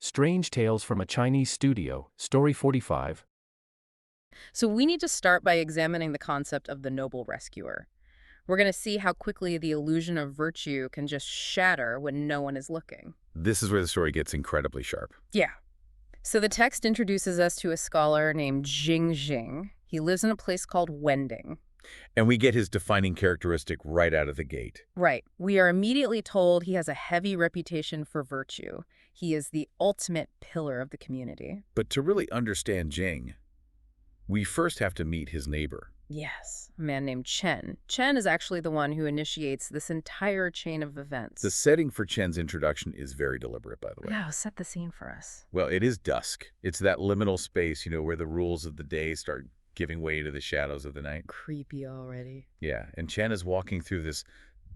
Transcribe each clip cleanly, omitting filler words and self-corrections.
Strange Tales from a Chinese Studio, Story 45. So we need to start by examining the concept of the noble rescuer. We're going to see how quickly the illusion of virtue can just shatter when no one is looking. This is where the story gets incredibly sharp. Yeah. So the text introduces us to a scholar named Jing. He lives in a place called Wending. And we get his defining characteristic right out of the gate. Right. We are immediately told he has a heavy reputation for virtue. He is the ultimate pillar of the community. But to really understand Jing, we first have to meet his neighbor. Yes, a man named Chen. Chen is actually the one who initiates this entire chain of events. The setting for Chen's introduction is very deliberate, by the way. Yeah, set the scene for us. Well, it is dusk. It's that liminal space, where the rules of the day start giving way to the shadows of the night. Creepy already. Yeah, and Chen is walking through this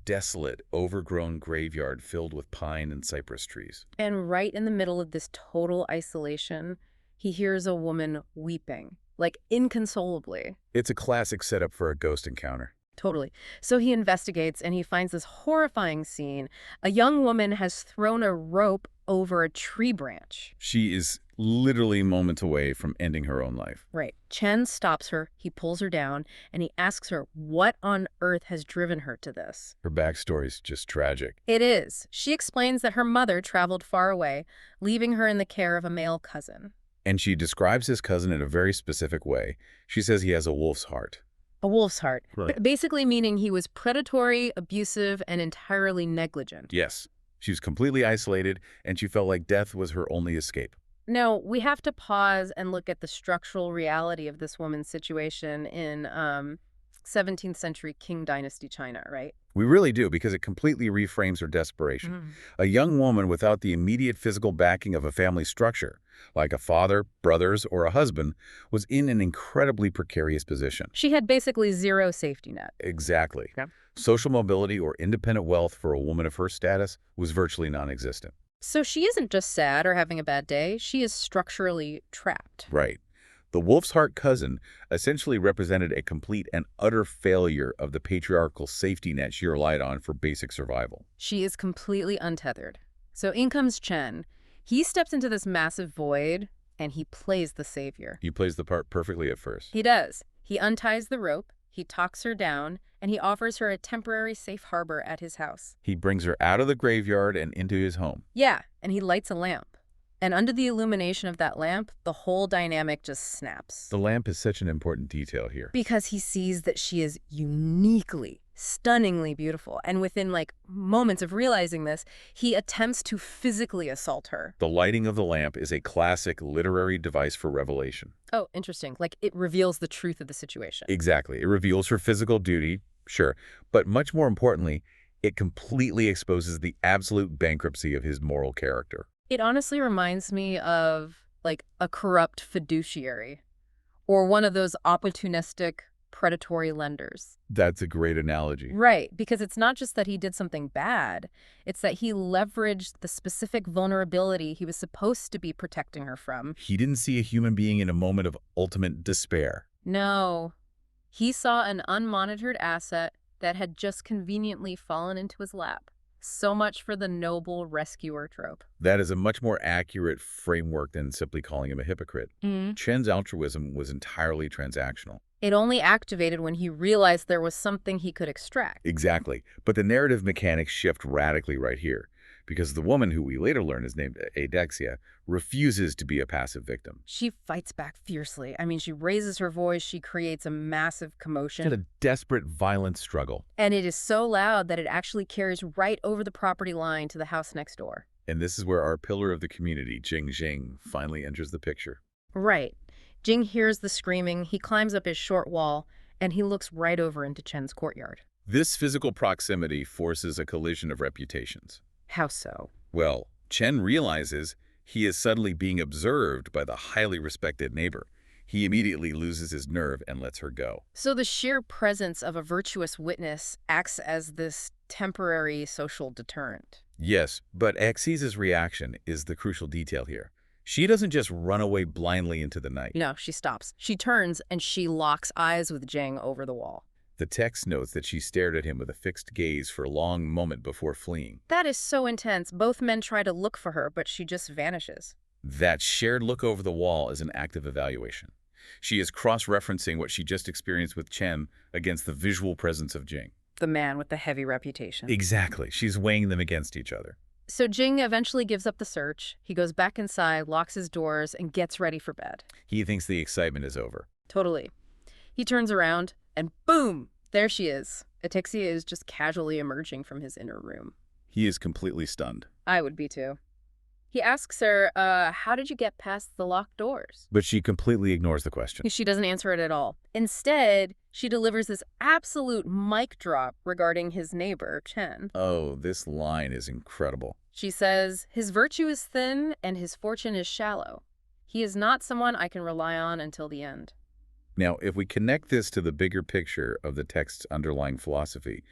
desolate, overgrown graveyard filled with pine and cypress trees. And right in the middle of this total isolation, he hears a woman weeping, like inconsolably. It's a classic setup for a ghost encounter. Totally. So he investigates and he finds this horrifying scene. A young woman has thrown a rope over a tree branch. She is literally moments away from ending her own life. Right. Chen stops her, he pulls her down, and he asks her what on earth has driven her to this. Her backstory's just tragic. It is. She explains that her mother traveled far away, leaving her in the care of a male cousin. And she describes his cousin in a very specific way. She says he has a wolf's heart. A wolf's heart. Right. Basically meaning he was predatory, abusive, and entirely negligent. Yes. She was completely isolated, and she felt like death was her only escape. Now, we have to pause and look at the structural reality of this woman's situation in 17th century Qing Dynasty China, right? We really do, because it completely reframes her desperation. A young woman without the immediate physical backing of a family structure, like a father, brothers, or a husband, was in an incredibly precarious position. She had basically zero safety net. Exactly. Yeah. Social mobility or independent wealth for a woman of her status was virtually non-existent. So she isn't just sad or having a bad day, she is structurally trapped. Right. The wolf's heart cousin essentially represented a complete and utter failure of the patriarchal safety net she relied on for basic survival. She is completely untethered. So in comes Chen. He steps into this massive void, and he plays the savior. He plays the part perfectly at first. He does. He unties the rope, he talks her down, and he offers her a temporary safe harbor at his house. He brings her out of the graveyard and into his home. Yeah, and he lights a lamp. And under the illumination of that lamp, the whole dynamic just snaps. The lamp is such an important detail here. Because he sees that she is uniquely, stunningly beautiful. And within, moments of realizing this, he attempts to physically assault her. The lighting of the lamp is a classic literary device for revelation. Oh, interesting. It reveals the truth of the situation. Exactly. It reveals her physical duty, sure. But much more importantly, it completely exposes the absolute bankruptcy of his moral character. It honestly reminds me of, a corrupt fiduciary or one of those opportunistic, predatory lenders. That's a great analogy. Right, because it's not just that he did something bad. It's that he leveraged the specific vulnerability he was supposed to be protecting her from. He didn't see a human being in a moment of ultimate despair. No. He saw an unmonitored asset that had just conveniently fallen into his lap. So much for the noble rescuer trope. That is a much more accurate framework than simply calling him a hypocrite. Chen's altruism was entirely transactional. It only activated when he realized there was something he could extract. Exactly. But the narrative mechanics shift radically right here, because the woman, who we later learn is named Axia, refuses to be a passive victim. She fights back fiercely. She raises her voice, she creates a massive commotion. It's a desperate, violent struggle. And it is so loud that it actually carries right over the property line to the house next door. And this is where our pillar of the community, Jing, finally enters the picture. Right. Jing hears the screaming, he climbs up his short wall, and he looks right over into Chen's courtyard. This physical proximity forces a collision of reputations. How so? Well, Chen realizes he is suddenly being observed by the highly respected neighbor. He immediately loses his nerve and lets her go. So the sheer presence of a virtuous witness acts as this temporary social deterrent. Yes, but Axia's reaction is the crucial detail here. She doesn't just run away blindly into the night. No, she stops. She turns and she locks eyes with Jing over the wall. The text notes that she stared at him with a fixed gaze for a long moment before fleeing. That is so intense. Both men try to look for her, but she just vanishes. That shared look over the wall is an act of evaluation. She is cross-referencing what she just experienced with Chen against the visual presence of Jing. The man with the heavy reputation. Exactly. She's weighing them against each other. So Jing eventually gives up the search. He goes back inside, locks his doors, and gets ready for bed. He thinks the excitement is over. Totally. He turns around, and boom! There she is. Axia is just casually emerging from his inner room. He is completely stunned. I would be too. He asks her, how did you get past the locked doors? But she completely ignores the question. She doesn't answer it at all. Instead, she delivers this absolute mic drop regarding his neighbor, Chen. Oh, this line is incredible. She says, his virtue is thin and his fortune is shallow. He is not someone I can rely on until the end. Now, if we connect this to the bigger picture of the text's underlying philosophy,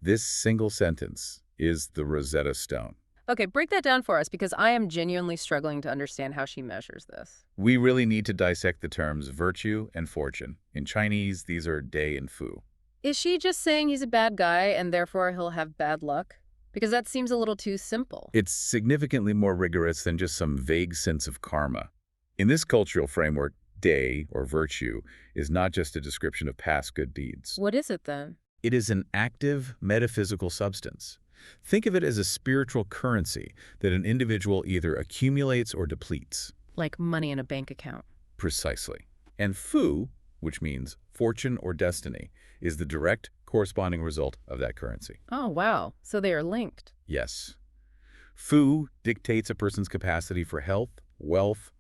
this single sentence is the Rosetta Stone. Okay, break that down for us, because I am genuinely struggling to understand how she measures this. We really need to dissect the terms virtue and fortune. In Chinese, these are Dai and Fu. Is she just saying he's a bad guy and therefore he'll have bad luck? Because that seems a little too simple. It's significantly more rigorous than just some vague sense of karma. In this cultural framework, Dai, or virtue, is not just a description of past good deeds. What is it then? It is an active, metaphysical substance. Think of it as a spiritual currency that an individual either accumulates or depletes. Like money in a bank account. Precisely. And Fu, which means fortune or destiny, is the direct corresponding result of that currency. Oh, wow. So they are linked. Yes. Fu dictates a person's capacity for health, wealth,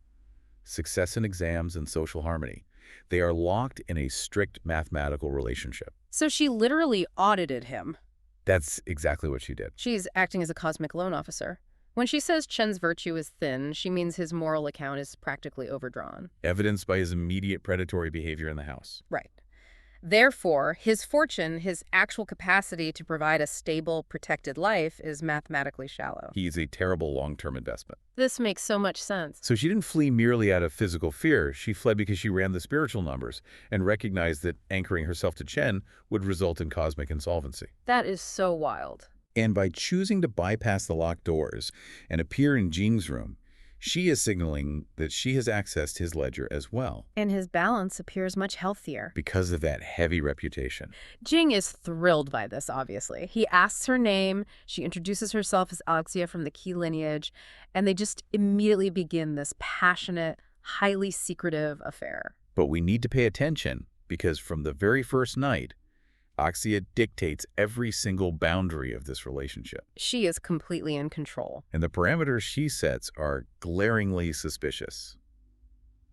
success in exams, and social harmony. They are locked in a strict mathematical relationship. So she literally audited him. That's exactly what she did. She's acting as a cosmic loan officer. When she says Chen's virtue is thin, she means his moral account is practically overdrawn. Evidenced by his immediate predatory behavior in the house. Right. Therefore, his fortune, his actual capacity to provide a stable, protected life, is mathematically shallow. He's a terrible long-term investment. This makes so much sense. So she didn't flee merely out of physical fear. She fled because she ran the spiritual numbers and recognized that anchoring herself to Chen would result in cosmic insolvency. That is so wild. And by choosing to bypass the locked doors and appear in Jing's room, she is signaling that she has accessed his ledger as well. And his balance appears much healthier. Because of that heavy reputation. Jing is thrilled by this, obviously. He asks her name, she introduces herself as Axia from the Qi lineage, and they just immediately begin this passionate, highly secretive affair. But we need to pay attention, because from the very first night, Axia dictates every single boundary of this relationship. She is completely in control. And the parameters she sets are glaringly suspicious.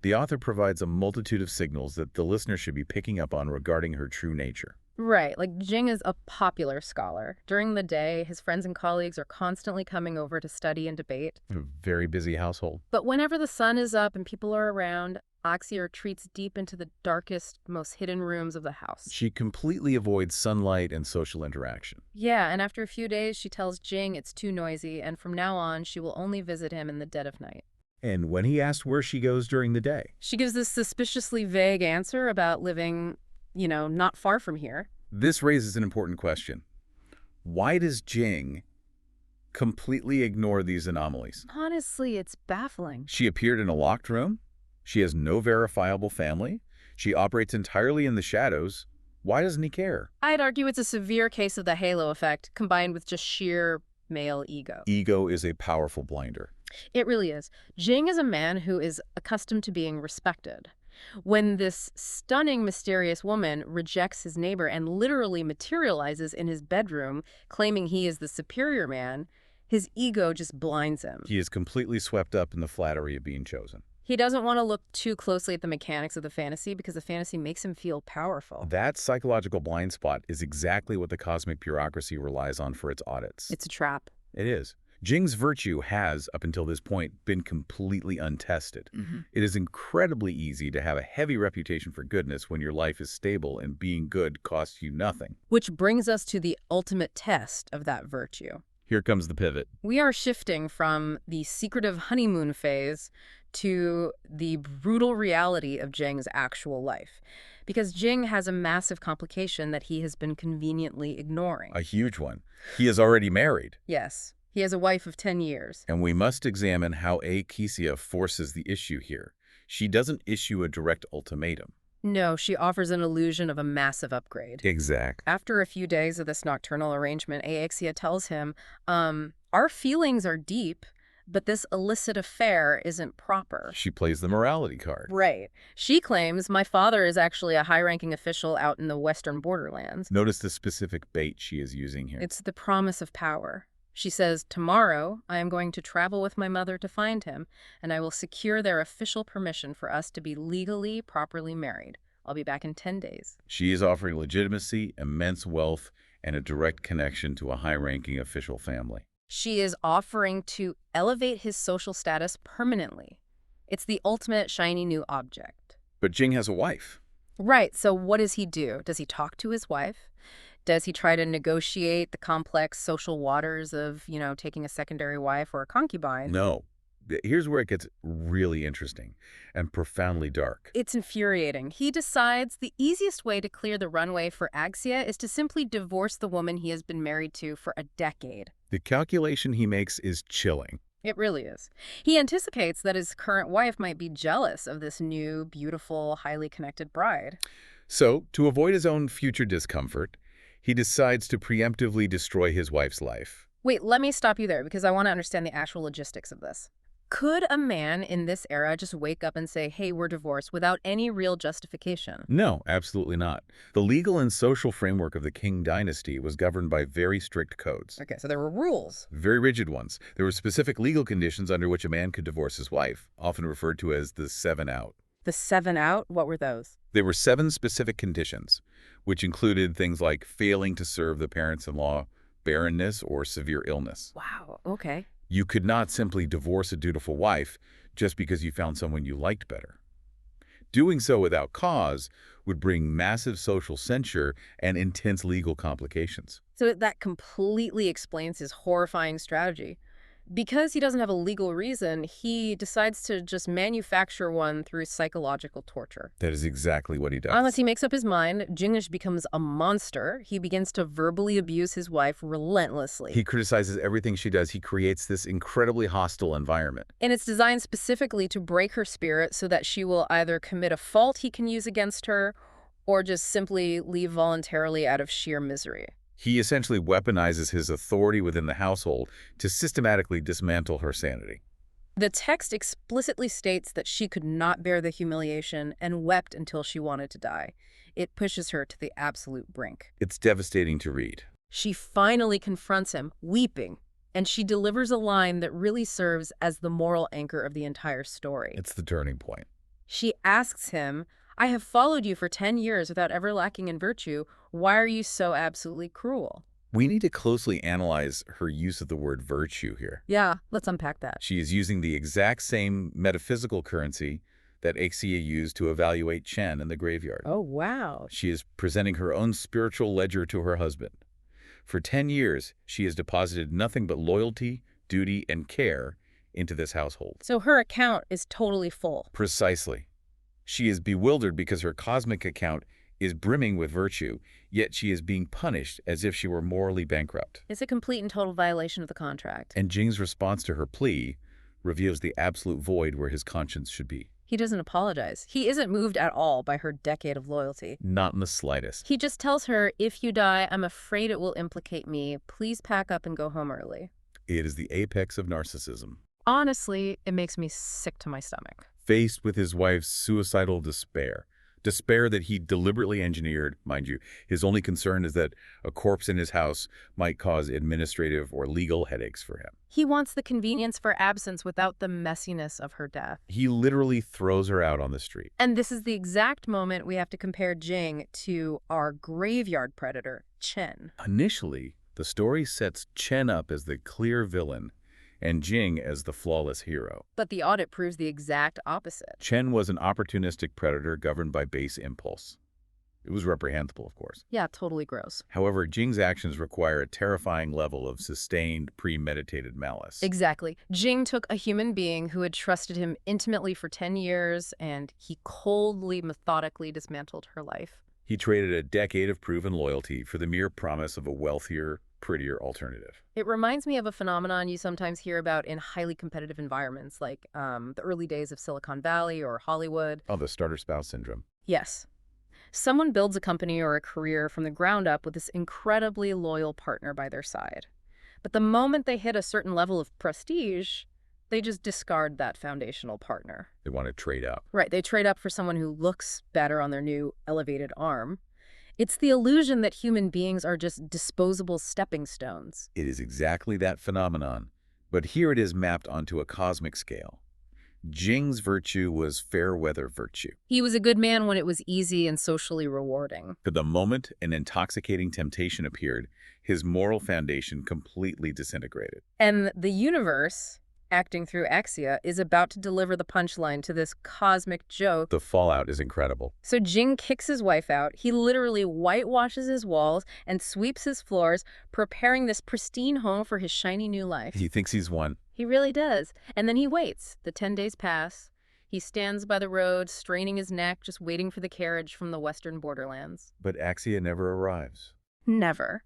The author provides a multitude of signals that the listener should be picking up on regarding her true nature. Right, like Jing is a popular scholar. During the day, his friends and colleagues are constantly coming over to study and debate. A very busy household. But whenever the sun is up and people are around, Axia retreats deep into the darkest, most hidden rooms of the house. She completely avoids sunlight and social interaction. Yeah, and after a few days, she tells Jing it's too noisy, and from now on, she will only visit him in the dead of night. And when he asks where she goes during the day, She gives this suspiciously vague answer about living, not far from here. this raises an important question. Why does Jing completely ignore these anomalies? Honestly, it's baffling. She appeared in a locked room. She has no verifiable family. She operates entirely in the shadows. Why doesn't he care? I'd argue it's a severe case of the halo effect combined with just sheer male ego. Ego is a powerful blinder. It really is. Jing is a man who is accustomed to being respected. When this stunning, mysterious woman rejects his neighbor and literally materializes in his bedroom, claiming he is the superior man, his ego just blinds him. He is completely swept up in the flattery of being chosen. He doesn't want to look too closely at the mechanics of the fantasy because the fantasy makes him feel powerful. That psychological blind spot is exactly what the cosmic bureaucracy relies on for its audits. It's a trap. It is. Jing's virtue has, up until this point, been completely untested. It is incredibly easy to have a heavy reputation for goodness when your life is stable and being good costs you nothing. Which brings us to the ultimate test of that virtue. Here comes the pivot. We are shifting from the secretive honeymoon phase to the brutal reality of Jing's actual life. Because Jing has a massive complication that he has been conveniently ignoring. A huge one. He is already married. Yes. He has a wife of 10 years. And we must examine how Axia forces the issue here. She doesn't issue a direct ultimatum. No, she offers an illusion of a massive upgrade. Exact. After a few days of this nocturnal arrangement, Axia tells him, our feelings are deep, but this illicit affair isn't proper. She plays the morality card. Right. She claims my father is actually a high-ranking official out in the western borderlands. Notice the specific bait she is using here. It's the promise of power. She says, tomorrow I am going to travel with my mother to find him, and I will secure their official permission for us to be legally, properly married. I'll be back in 10 days. She is offering legitimacy, immense wealth, and a direct connection to a high-ranking official family. She is offering to elevate his social status permanently. It's the ultimate shiny new object. But Jing has a wife. Right, so what does he do? Does he talk to his wife? Does he try to negotiate the complex social waters of, taking a secondary wife or a concubine? No. Here's where it gets really interesting and profoundly dark. It's infuriating. He decides the easiest way to clear the runway for Axia is to simply divorce the woman he has been married to for a decade. The calculation he makes is chilling. It really is. He anticipates that his current wife might be jealous of this new, beautiful, highly connected bride. So, to avoid his own future discomfort, he decides to preemptively destroy his wife's life. Wait, let me stop you there because I want to understand the actual logistics of this. Could a man in this era just wake up and say, hey, we're divorced without any real justification? No, absolutely not. The legal and social framework of the Qing dynasty was governed by very strict codes. Okay, so there were rules. Very rigid ones. There were specific legal conditions under which a man could divorce his wife, often referred to as the 7 out. The 7 out? What were those? There were 7 specific conditions, which included things like failing to serve the parents-in-law, barrenness, or severe illness. Wow, okay. You could not simply divorce a dutiful wife just because you found someone you liked better. Doing so without cause would bring massive social censure and intense legal complications. So that completely explains his horrifying strategy. Because he doesn't have a legal reason, he decides to just manufacture one through psychological torture. That is exactly what he does. Unless he makes up his mind, Jingish becomes a monster. He begins to verbally abuse his wife relentlessly. He criticizes everything she does. He creates this incredibly hostile environment. And it's designed specifically to break her spirit so that she will either commit a fault he can use against her or just simply leave voluntarily out of sheer misery. He essentially weaponizes his authority within the household to systematically dismantle her sanity. The text explicitly states that she could not bear the humiliation and wept until she wanted to die. It pushes her to the absolute brink. It's devastating to read. She finally confronts him, weeping, and she delivers a line that really serves as the moral anchor of the entire story. It's the turning point. She asks him, I have followed you for 10 years without ever lacking in virtue. Why are you so absolutely cruel? We need to closely analyze her use of the word virtue here. Yeah, let's unpack that. She is using the exact same metaphysical currency that Axia used to evaluate Chen in the graveyard. Oh, wow. She is presenting her own spiritual ledger to her husband. For 10 years, she has deposited nothing but loyalty, duty, and care into this household. So her account is totally full. Precisely. She is bewildered because her cosmic account is brimming with virtue, yet she is being punished as if she were morally bankrupt. It's a complete and total violation of the contract. And Jing's response to her plea reveals the absolute void where his conscience should be. He doesn't apologize. He isn't moved at all by her decade of loyalty. Not in the slightest. He just tells her, if you die, I'm afraid it will implicate me. Please pack up and go home early. It is the apex of narcissism. Honestly, it makes me sick to my stomach. Faced with his wife's suicidal despair that he deliberately engineered, mind you, his only concern is that a corpse in his house might cause administrative or legal headaches for him. He wants the convenience for absence without the messiness of her death. He literally throws her out on the street. And this is the exact moment we have to compare Jing to our graveyard predator, Chen. Initially, the story sets Chen up as the clear villain and Jing as the flawless hero. But the audit proves the exact opposite. Chen was an opportunistic predator governed by base impulse. It was reprehensible, of course. Yeah, totally gross. However, Jing's actions require a terrifying level of sustained, premeditated malice. Exactly. Jing took a human being who had trusted him intimately for 10 years, and he coldly, methodically dismantled her life. He traded a decade of proven loyalty for the mere promise of a wealthier, prettier alternative. It reminds me of a phenomenon you sometimes hear about in highly competitive environments, like the early days of Silicon Valley or Hollywood. Oh, the starter spouse syndrome. Yes. Someone builds a company or a career from the ground up with this incredibly loyal partner by their side. But the moment they hit a certain level of prestige, they just discard that foundational partner. They want to trade up. Right, they trade up for someone who looks better on their new elevated arm. It's the illusion that human beings are just disposable stepping stones. It is exactly that phenomenon, but here it is mapped onto a cosmic scale. Jing's virtue was fair-weather virtue. He was a good man when it was easy and socially rewarding. But the moment an intoxicating temptation appeared, his moral foundation completely disintegrated. And the universe, acting through Axia, is about to deliver the punchline to this cosmic joke. The fallout is incredible. So Jing kicks his wife out. He literally whitewashes his walls and sweeps his floors, preparing this pristine home for his shiny new life. He thinks he's won. He really does. And then he waits. The 10 days pass. He stands by the road, straining his neck, just waiting for the carriage from the western borderlands. But Axia never arrives. Never.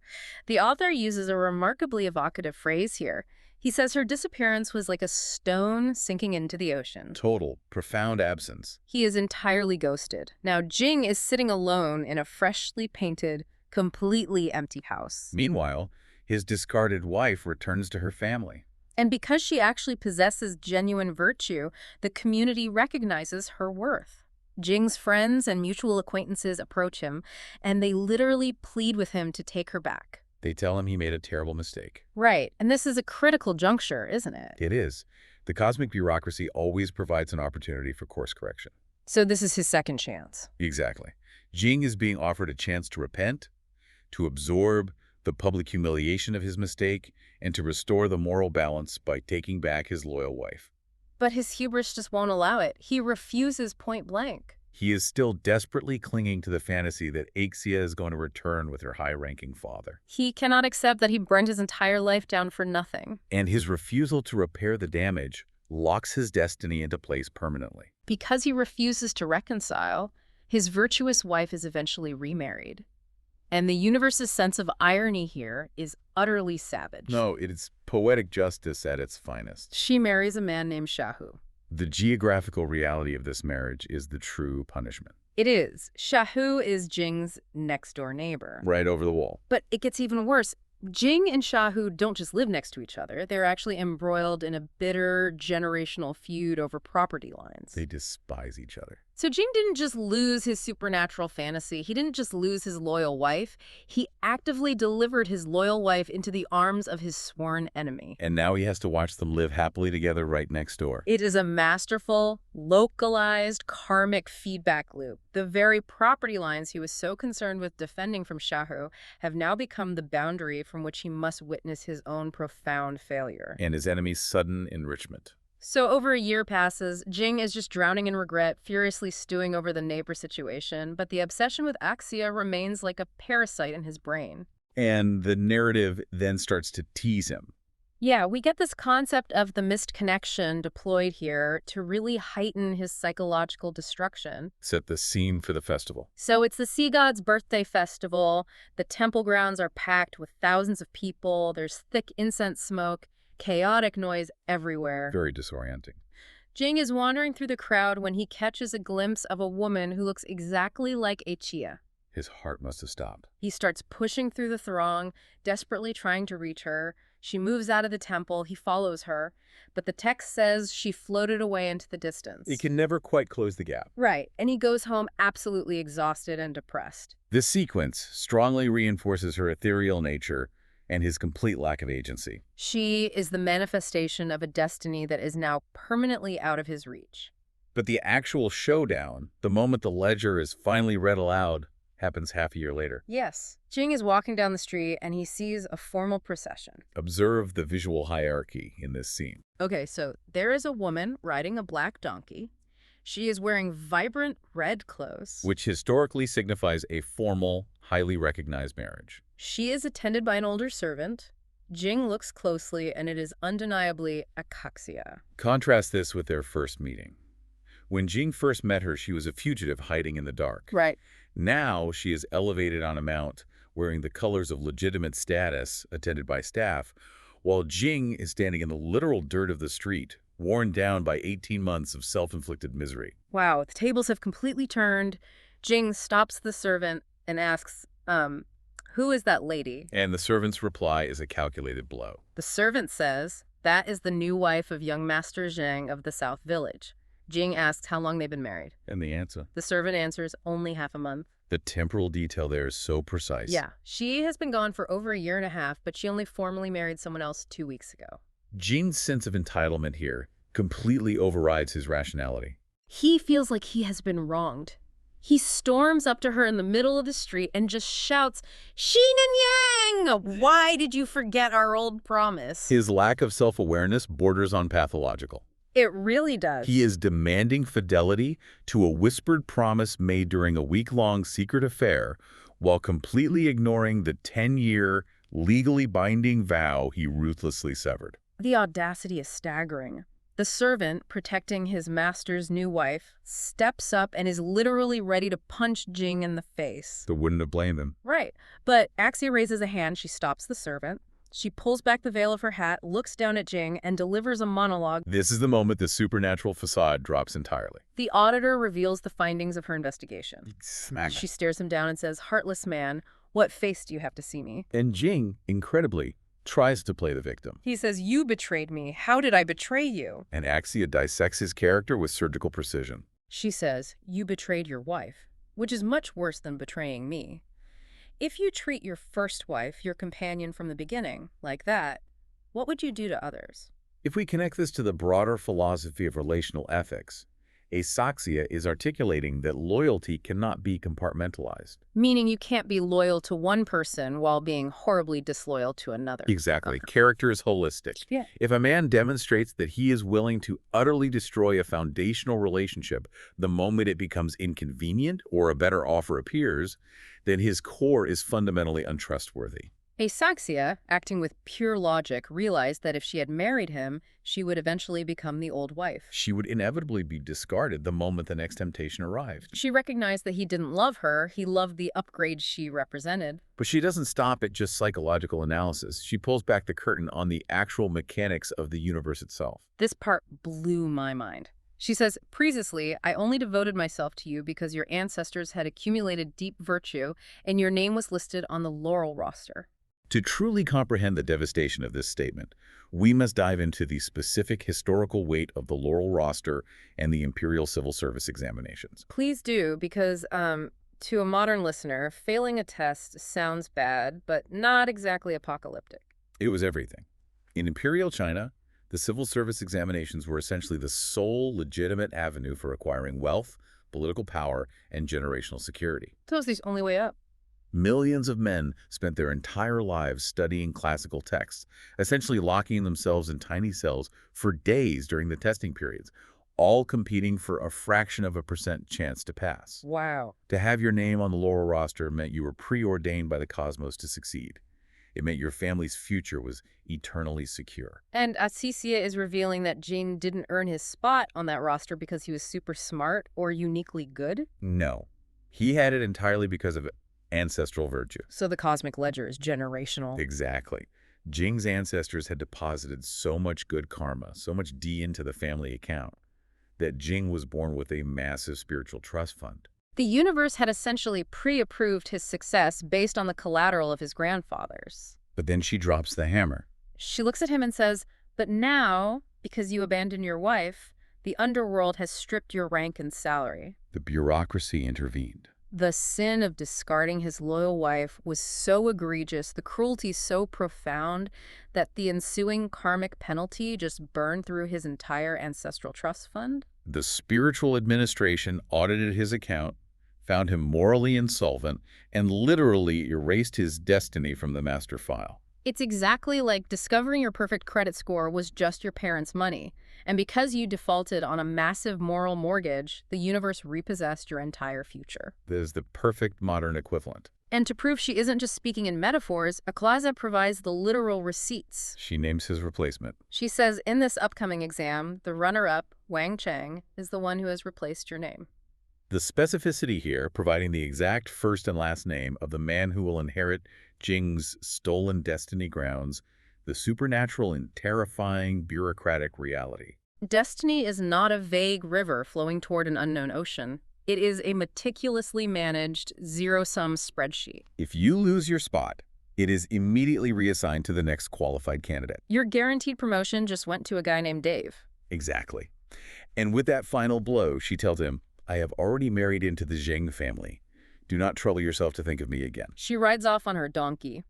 The author uses a remarkably evocative phrase here. He says her disappearance was like a stone sinking into the ocean. Total, profound absence. He is entirely ghosted. Now Jing is sitting alone in a freshly painted, completely empty house. Meanwhile, his discarded wife returns to her family. And because she actually possesses genuine virtue, the community recognizes her worth. Jing's friends and mutual acquaintances approach him, and they literally plead with him to take her back. They tell him he made a terrible mistake. Right, and this is a critical juncture, isn't it? It is. The cosmic bureaucracy always provides an opportunity for course correction. So this is his second chance. Exactly. Jing is being offered a chance to repent, to absorb the public humiliation of his mistake, and to restore the moral balance by taking back his loyal wife. But his hubris just won't allow it. He refuses point blank. He is still desperately clinging to the fantasy that Axia is going to return with her high-ranking father. He cannot accept that he burned his entire life down for nothing. And his refusal to repair the damage locks his destiny into place permanently. Because he refuses to reconcile, his virtuous wife is eventually remarried. And the universe's sense of irony here is utterly savage. No, it is poetic justice at its finest. She marries a man named Shahu. The geographical reality of this marriage is the true punishment. It is. Shahu is Jing's next-door neighbor. Right over the wall. But it gets even worse. Jing and Shahu don't just live next to each other. They're actually embroiled in a bitter generational feud over property lines. They despise each other. So Jing didn't just lose his supernatural fantasy. He didn't just lose his loyal wife. He actively delivered his loyal wife into the arms of his sworn enemy. And now he has to watch them live happily together right next door. It is a masterful, localized, karmic feedback loop. The very property lines he was so concerned with defending from Shahu have now become the boundary from which he must witness his own profound failure. And his enemy's sudden enrichment. So over a year passes, Jing is just drowning in regret, furiously stewing over the neighbor situation, but the obsession with Axia remains like a parasite in his brain. And the narrative then starts to tease him. Yeah, we get this concept of the missed connection deployed here to really heighten his psychological destruction. Set the scene for the festival. So it's the sea god's birthday festival. The temple grounds are packed with thousands of people. There's thick incense smoke. Chaotic noise everywhere. Very disorienting. Jing is wandering through the crowd when he catches a glimpse of a woman who looks exactly like Axia. His heart must have stopped. He starts pushing through the throng, desperately trying to reach her. She moves out of the temple. He follows her. But the text says she floated away into the distance. He can never quite close the gap. Right, and he goes home absolutely exhausted and depressed. This sequence strongly reinforces her ethereal nature and his complete lack of agency. She is the manifestation of a destiny that is now permanently out of his reach. But the actual showdown, the moment the ledger is finally read aloud, happens half a year later. Yes. Jing is walking down the street and he sees a formal procession. Observe the visual hierarchy in this scene. Okay, so there is a woman riding a black donkey. She is wearing vibrant red clothes. Which historically signifies a formal, highly recognized marriage. She is attended by an older servant. Jing looks closely, and it is undeniably Axia. Contrast this with their first meeting. When Jing first met her, she was a fugitive hiding in the dark. Right. Now she is elevated on a mount, wearing the colors of legitimate status, attended by staff, while Jing is standing in the literal dirt of the street, worn down by 18 months of self-inflicted misery. Wow, the tables have completely turned. Jing stops the servant and asks, who is that lady? And the servant's reply is a calculated blow. The servant says, that is the new wife of young Master Zhang of the South Village. Jing asks how long they've been married. And the answer? The servant answers, only half a month. The temporal detail there is so precise. Yeah, she has been gone for over a year and a half, but she only formally married someone else 2 weeks ago. Jing's sense of entitlement here completely overrides his rationality. He feels like he has been wronged. He storms up to her in the middle of the street and just shouts, Xin and Yang! Why did you forget our old promise? His lack of self-awareness borders on pathological. It really does. He is demanding fidelity to a whispered promise made during a week-long secret affair while completely ignoring the 10-year, legally binding vow he ruthlessly severed. The audacity is staggering. The servant, protecting his master's new wife, steps up and is literally ready to punch Jing in the face. So wouldn't have blamed him. Right. But Axia raises a hand. She stops the servant. She pulls back the veil of her hat, looks down at Jing, and delivers a monologue. This is the moment the supernatural facade drops entirely. The auditor reveals the findings of her investigation. Smack. She stares him down and says, Heartless man, what face do you have to see me? And Jing, incredibly, tries to play the victim. He says, you betrayed me. How did I betray you? And Axia dissects his character with surgical precision. She says, you betrayed your wife, which is much worse than betraying me. If you treat your first wife, your companion from the beginning, like that, what would you do to others? If we connect this to the broader philosophy of relational ethics, Axia is articulating that loyalty cannot be compartmentalized. Meaning you can't be loyal to one person while being horribly disloyal to another. Exactly. Character is holistic. Yeah. If a man demonstrates that he is willing to utterly destroy a foundational relationship the moment it becomes inconvenient or a better offer appears, then his core is fundamentally untrustworthy. Axia, acting with pure logic, realized that if she had married him, she would eventually become the old wife. She would inevitably be discarded the moment the next temptation arrived. She recognized that he didn't love her, he loved the upgrade she represented. But she doesn't stop at just psychological analysis. She pulls back the curtain on the actual mechanics of the universe itself. This part blew my mind. She says, previously, I only devoted myself to you because your ancestors had accumulated deep virtue and your name was listed on the laurel roster. To truly comprehend the devastation of this statement, we must dive into the specific historical weight of the laurel roster and the Imperial Civil Service examinations. Please do, because to a modern listener, failing a test sounds bad, but not exactly apocalyptic. It was everything. In Imperial China, the civil service examinations were essentially the sole legitimate avenue for acquiring wealth, political power, and generational security. So it's the only way up. Millions of men spent their entire lives studying classical texts, essentially locking themselves in tiny cells for days during the testing periods, all competing for a fraction of a % chance to pass. Wow. To have your name on the laurel roster meant you were preordained by the cosmos to succeed. It meant your family's future was eternally secure. And Axia is revealing that Jing didn't earn his spot on that roster because he was super smart or uniquely good? No. He had it entirely because of ancestral virtue. So the cosmic ledger is generational. Exactly. Jing's ancestors had deposited so much good karma, so much D into the family account, that Jing was born with a massive spiritual trust fund. The universe had essentially pre-approved his success based on the collateral of his grandfathers. But then she drops the hammer. She looks at him and says, but now, because you abandoned your wife, the underworld has stripped your rank and salary. The bureaucracy intervened. The sin of discarding his loyal wife was so egregious, the cruelty so profound, that the ensuing karmic penalty just burned through his entire ancestral trust fund. The spiritual administration audited his account, found him morally insolvent, and literally erased his destiny from the master file. It's exactly like discovering your perfect credit score was just your parents' money. And because you defaulted on a massive moral mortgage, the universe repossessed your entire future. That is the perfect modern equivalent. And to prove she isn't just speaking in metaphors, Axia provides the literal receipts. She names his replacement. She says, in this upcoming exam, the runner-up, Wang Cheng, is the one who has replaced your name. The specificity here, providing the exact first and last name of the man who will inherit Jing's stolen destiny, grounds the supernatural and terrifying bureaucratic reality. Destiny is not a vague river flowing toward an unknown ocean. It is a meticulously managed, zero-sum spreadsheet. If you lose your spot, it is immediately reassigned to the next qualified candidate. Your guaranteed promotion just went to a guy named Dave. Exactly. And with that final blow, she tells him, I have already married into the Zheng family. Do not trouble yourself to think of me again. She rides off on her donkey.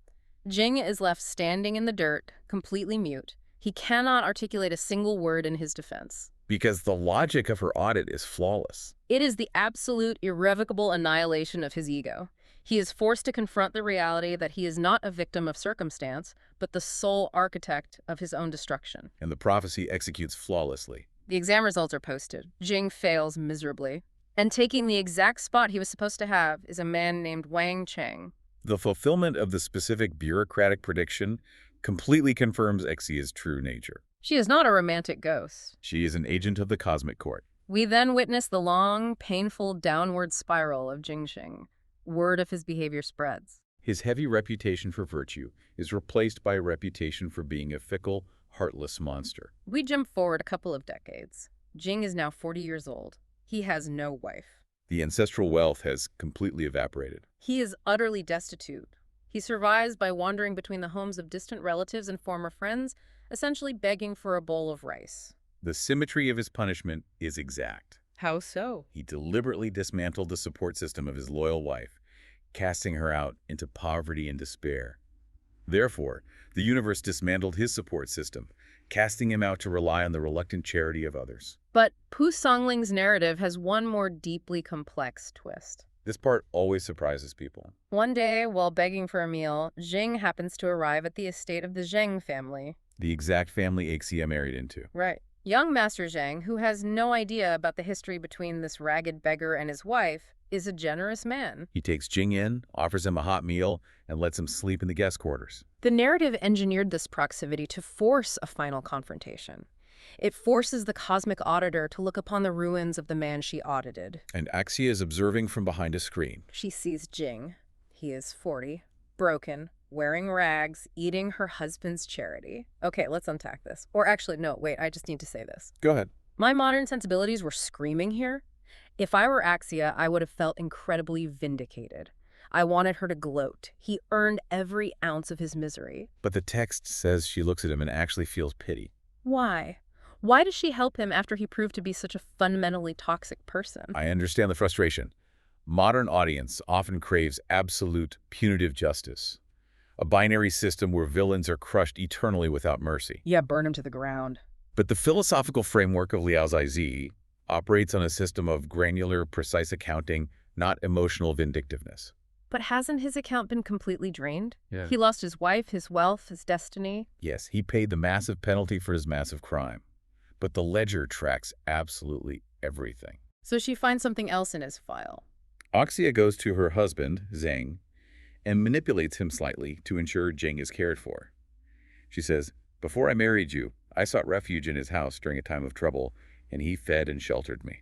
Jing is left standing in the dirt, completely mute. He cannot articulate a single word in his defense. Because the logic of her audit is flawless. It is the absolute, irrevocable annihilation of his ego. He is forced to confront the reality that he is not a victim of circumstance, but the sole architect of his own destruction. And the prophecy executes flawlessly. The exam results are posted. Jing fails miserably. And taking the exact spot he was supposed to have is a man named Wang Cheng. The fulfillment of the specific bureaucratic prediction completely confirms Axia's true nature. She is not a romantic ghost. She is an agent of the cosmic court. We then witness the long, painful downward spiral of Jingxing. Word of his behavior spreads. His heavy reputation for virtue is replaced by a reputation for being a fickle, heartless monster. We jump forward a couple of decades. Jing is now 40 years old. He has no wife. The ancestral wealth has completely evaporated. He is utterly destitute. He survives by wandering between the homes of distant relatives and former friends, essentially begging for a bowl of rice. The symmetry of his punishment is exact. How so? He deliberately dismantled the support system of his loyal wife, casting her out into poverty and despair. Therefore, the universe dismantled his support system, casting him out to rely on the reluctant charity of others. But Pu Songling's narrative has one more deeply complex twist. This part always surprises people. One day, while begging for a meal, Jing happens to arrive at the estate of the Zheng family. The exact family Axia married into. Right. Young Master Zheng, who has no idea about the history between this ragged beggar and his wife, is a generous man. He takes Jing in, offers him a hot meal, and lets him sleep in the guest quarters. The narrative engineered this proximity to force a final confrontation. It forces the cosmic auditor to look upon the ruins of the man she audited. And Axia is observing from behind a screen. She sees Jing. He is 40, broken, wearing rags, eating her husband's charity. Okay, let's unpack this. Or actually, no, wait, I just need to say this. Go ahead. My modern sensibilities were screaming here. If I were Axia, I would have felt incredibly vindicated. I wanted her to gloat. He earned every ounce of his misery. But the text says she looks at him and actually feels pity. Why? Why does she help him after he proved to be such a fundamentally toxic person? I understand the frustration. Modern audience often craves absolute punitive justice. A binary system where villains are crushed eternally without mercy. Yeah, burn him to the ground. But the philosophical framework of Liao Zaizi operates on a system of granular, precise accounting, not emotional vindictiveness. But hasn't his account been completely drained? Yeah. He lost his wife, his wealth, his destiny. Yes, he paid the massive penalty for his massive crime. But the ledger tracks absolutely everything. So she finds something else in his file. Axia goes to her husband, Zheng, and manipulates him slightly to ensure Jing is cared for. She says, "Before I married you, I sought refuge in his house during a time of trouble, and he fed and sheltered me."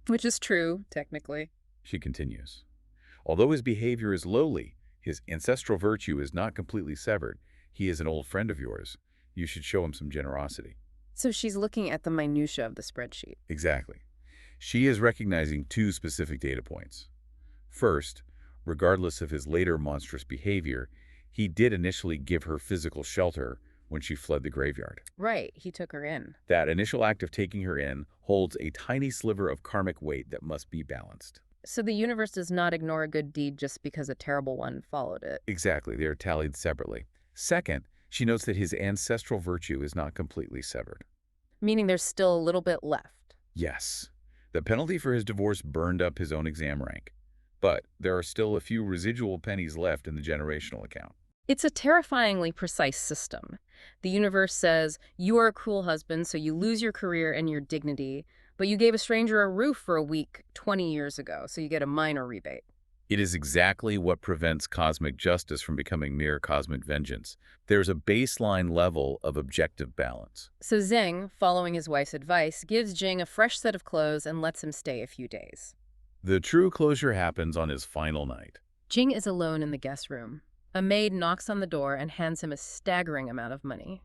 Which is true, technically. She continues, "Although his behavior is lowly, his ancestral virtue is not completely severed. He is an old friend of yours. You should show him some generosity." So she's looking at the minutia of the spreadsheet. Exactly. She is recognizing two specific data points. First, regardless of his later monstrous behavior, he did initially give her physical shelter when she fled the graveyard. Right, he took her in. That initial act of taking her in holds a tiny sliver of karmic weight that must be balanced. So the universe does not ignore a good deed just because a terrible one followed it. Exactly, they are tallied separately. Second, she notes that his ancestral virtue is not completely severed. Meaning there's still a little bit left. Yes, the penalty for his divorce burned up his own exam rank. But there are still a few residual pennies left in the generational account. It's a terrifyingly precise system. The universe says, you are a cruel husband, so you lose your career and your dignity, but you gave a stranger a roof for a week 20 years ago, so you get a minor rebate. It is exactly what prevents cosmic justice from becoming mere cosmic vengeance. There's a baseline level of objective balance. So Zheng, following his wife's advice, gives Jing a fresh set of clothes and lets him stay a few days. The true closure happens on his final night. Jing is alone in the guest room. A maid knocks on the door and hands him a staggering amount of money.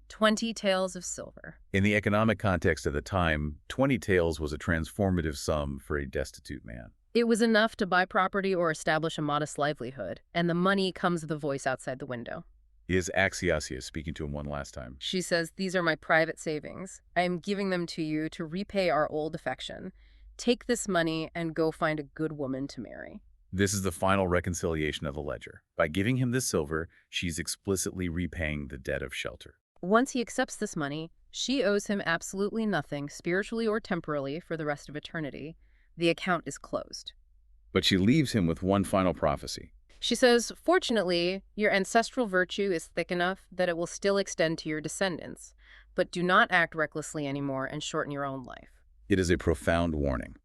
20 taels of silver. In the economic context of the time, 20 taels was a transformative sum for a destitute man. It was enough to buy property or establish a modest livelihood, and the money comes with a voice outside the window. Is Axia speaking to him one last time? She says, "These are my private savings. I am giving them to you to repay our old affection. Take this money and go find a good woman to marry." This is the final reconciliation of the ledger. By giving him this silver, she's explicitly repaying the debt of shelter. Once he accepts this money, she owes him absolutely nothing, spiritually or temporally, for the rest of eternity. The account is closed. But she leaves him with one final prophecy. She says, "Fortunately, your ancestral virtue is thick enough that it will still extend to your descendants, but do not act recklessly anymore and shorten your own life." It is a profound warning.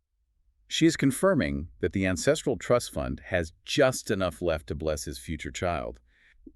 She is confirming that the ancestral trust fund has just enough left to bless his future child.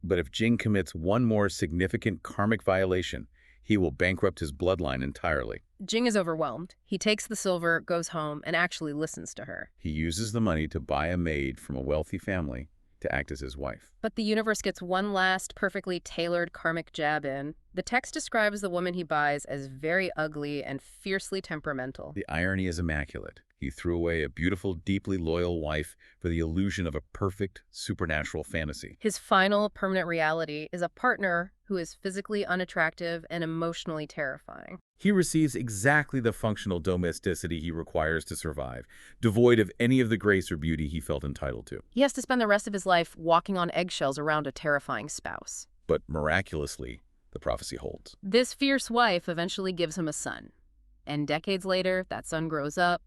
But if Jing commits one more significant karmic violation, he will bankrupt his bloodline entirely. Jing is overwhelmed. He takes the silver, goes home, and actually listens to her. He uses the money to buy a maid from a wealthy family to act as his wife. But the universe gets one last perfectly tailored karmic jab in. The text describes the woman he buys as very ugly and fiercely temperamental. The irony is immaculate. He threw away a beautiful, deeply loyal wife for the illusion of a perfect, supernatural fantasy. His final permanent reality is a partner who is physically unattractive and emotionally terrifying. He receives exactly the functional domesticity he requires to survive, devoid of any of the grace or beauty he felt entitled to. He has to spend the rest of his life walking on eggshells around a terrifying spouse. But miraculously, the prophecy holds. This fierce wife eventually gives him a son. And decades later, that son grows up,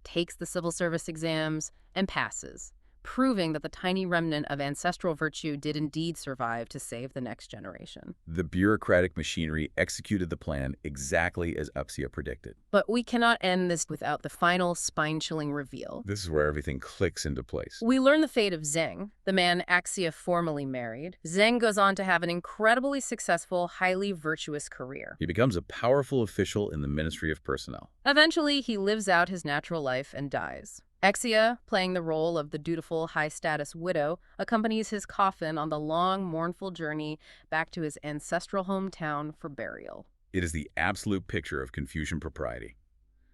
takes the civil service exams, and passes, proving that the tiny remnant of ancestral virtue did indeed survive to save the next generation. The bureaucratic machinery executed the plan exactly as Axia predicted. But we cannot end this without the final spine-chilling reveal. This is where everything clicks into place. We learn the fate of Zheng, the man Axia formerly married. Zheng goes on to have an incredibly successful, highly virtuous career. He becomes a powerful official in the Ministry of Personnel. Eventually, he lives out his natural life and dies. Axia, playing the role of the dutiful, high-status widow, accompanies his coffin on the long, mournful journey back to his ancestral hometown for burial. It is the absolute picture of Confucian propriety.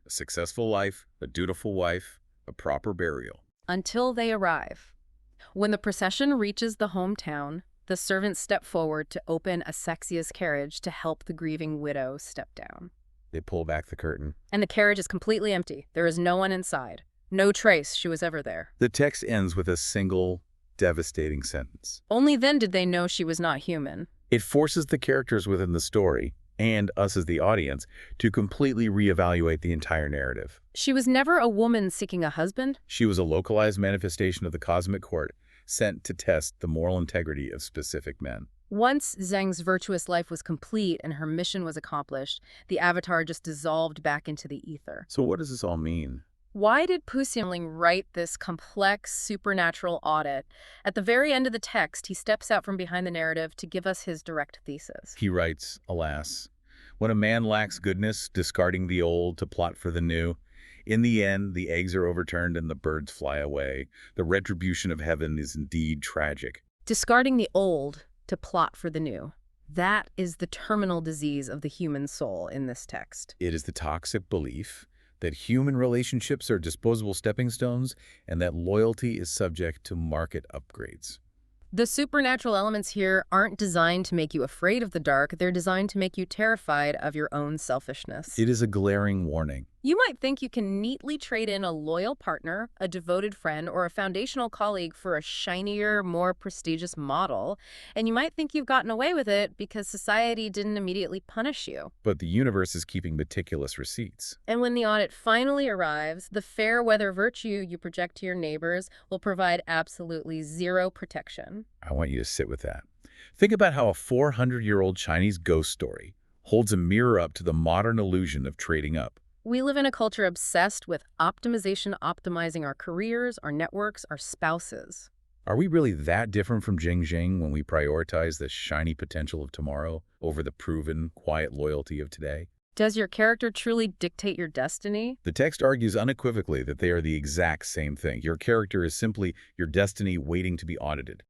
A successful life, a dutiful wife, a proper burial. Until they arrive. When the procession reaches the hometown, the servants step forward to open Axia's carriage to help the grieving widow step down. They pull back the curtain. And the carriage is completely empty. There is no one inside. No trace she was ever there. The text ends with a single, devastating sentence. Only then did they know she was not human. It forces the characters within the story, and us as the audience, to completely reevaluate the entire narrative. She was never a woman seeking a husband. She was a localized manifestation of the cosmic court, sent to test the moral integrity of specific men. Once Zheng's virtuous life was complete and her mission was accomplished, the avatar just dissolved back into the ether. So what does this all mean? Why did Pu Xianling write this complex, supernatural audit? At the very end of the text, he steps out from behind the narrative to give us his direct thesis. He writes, alas, when a man lacks goodness, discarding the old to plot for the new, in the end, the eggs are overturned and the birds fly away. The retribution of heaven is indeed tragic. Discarding the old to plot for the new. That is the terminal disease of the human soul in this text. It is the toxic belief that human relationships are disposable stepping stones and that loyalty is subject to market upgrades. The supernatural elements here aren't designed to make you afraid of the dark. They're designed to make you terrified of your own selfishness. It is a glaring warning. You might think you can neatly trade in a loyal partner, a devoted friend, or a foundational colleague for a shinier, more prestigious model, and you might think you've gotten away with it because society didn't immediately punish you. But the universe is keeping meticulous receipts. And when the audit finally arrives, the fair weather virtue you project to your neighbors will provide absolutely zero protection. I want you to sit with that. Think about how a 400-year-old Chinese ghost story holds a mirror up to the modern illusion of trading up. We live in a culture obsessed with optimization, optimizing our careers, our networks, our spouses. Are we really that different from Jing when we prioritize the shiny potential of tomorrow over the proven, quiet loyalty of today? Does your character truly dictate your destiny? The text argues unequivocally that they are the exact same thing. Your character is simply your destiny waiting to be audited.